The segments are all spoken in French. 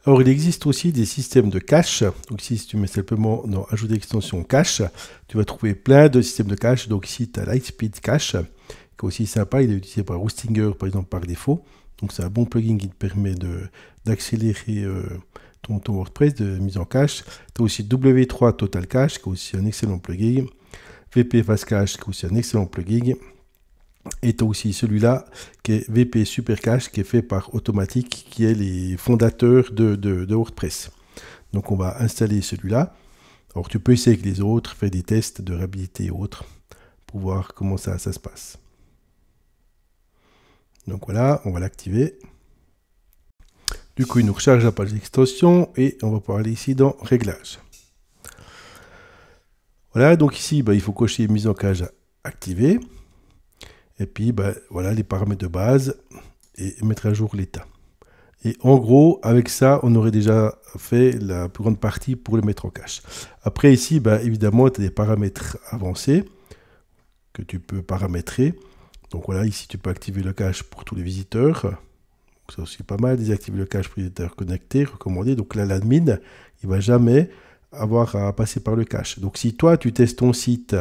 Alors, il existe aussi des systèmes de cache. Donc, ici, si tu mets simplement dans Ajouter extension cache, tu vas trouver plein de systèmes de cache. Donc, ici, tu as Lightspeed Cache, qui est aussi sympa. Il est utilisé par Hostinger, par exemple, par défaut. Donc, c'est un bon plugin qui te permet d'accélérer ton WordPress de mise en cache. Tu as aussi W3 Total Cache, qui est aussi un excellent plugin. VP Fast Cache, qui est aussi un excellent plugin. Et tu as aussi celui-là, qui est VP Super Cache, qui est fait par Automatic, qui est les fondateurs de WordPress. Donc on va installer celui-là. Alors tu peux essayer avec les autres, faire des tests de réhabilité et autres, pour voir comment ça se passe. Donc voilà, on va l'activer. Du coup, il nous recharge la page d'extension et on va pouvoir aller ici dans Réglages. Voilà, donc ici, il faut cocher Mise en cache activée. Et puis, voilà les paramètres de base et mettre à jour l'état. Et en gros, avec ça, on aurait déjà fait la plus grande partie pour le mettre en cache. Après, ici, évidemment, tu as des paramètres avancés que tu peux paramétrer. Donc voilà, ici, tu peux activer le cache pour tous les visiteurs. Donc, ça aussi pas mal. Désactiver le cache pour les visiteurs connectés, recommandé. Donc là, l'admin, il ne va jamais avoir à passer par le cache. Donc si toi, tu testes ton site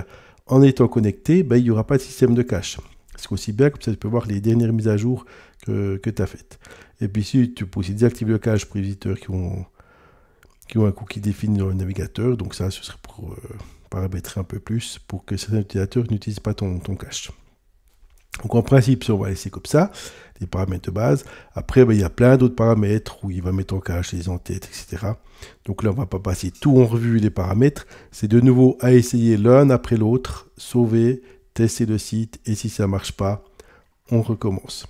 en étant connecté, il n'y aura pas de système de cache. C'est aussi bien, comme ça tu peux voir les dernières mises à jour que tu as faites. Et puis ici, tu peux aussi désactiver le cache pour les visiteurs qui ont un cookie défini dans le navigateur. Donc ça, ce serait pour paramétrer un peu plus pour que certains utilisateurs n'utilisent pas ton cache. Donc en principe, on va laisser comme ça, les paramètres de base. Après, il y a plein d'autres paramètres où il va mettre en cache les entêtes, etc. Donc là, on ne va pas passer tout en revue les paramètres. C'est de nouveau à essayer l'un après l'autre, sauver, tester le site, et si ça ne marche pas, on recommence.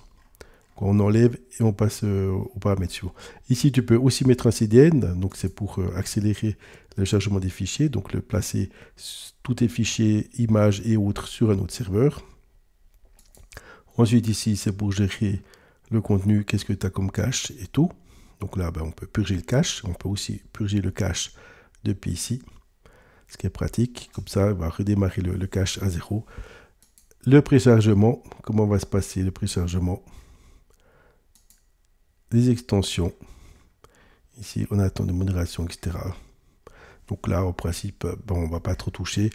On enlève et on passe aux paramètres suivants. Ici, tu peux aussi mettre un CDN, donc c'est pour accélérer le chargement des fichiers, donc le placer tous tes fichiers, images et autres sur un autre serveur. Ensuite, ici, c'est pour gérer le contenu, qu'est-ce que tu as comme cache et tout. Donc là, on peut purger le cache. On peut aussi purger le cache depuis ici, ce qui est pratique. Comme ça, on va redémarrer le cache à 0. Le préchargement, comment va se passer le préchargement? Les extensions. Ici, on a un temps de modération, etc. Donc là, en principe, on ne va pas trop toucher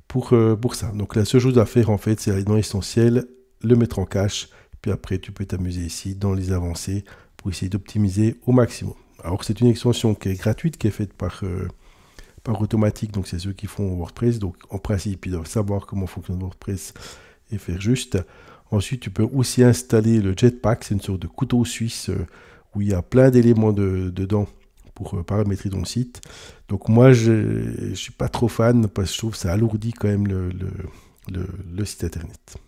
pour ça. Donc la seule chose à faire, en fait, c'est aller dans l'essentiel, le mettre en cache, puis après tu peux t'amuser ici dans les avancées pour essayer d'optimiser au maximum. Alors c'est une extension qui est gratuite, qui est faite par Automatic, donc c'est ceux qui font WordPress, donc en principe ils doivent savoir comment fonctionne WordPress et faire juste. Ensuite tu peux aussi installer le Jetpack, c'est une sorte de couteau suisse où il y a plein d'éléments dedans pour paramétrer ton site. Donc moi je suis pas trop fan parce que je trouve que ça alourdit quand même le site internet.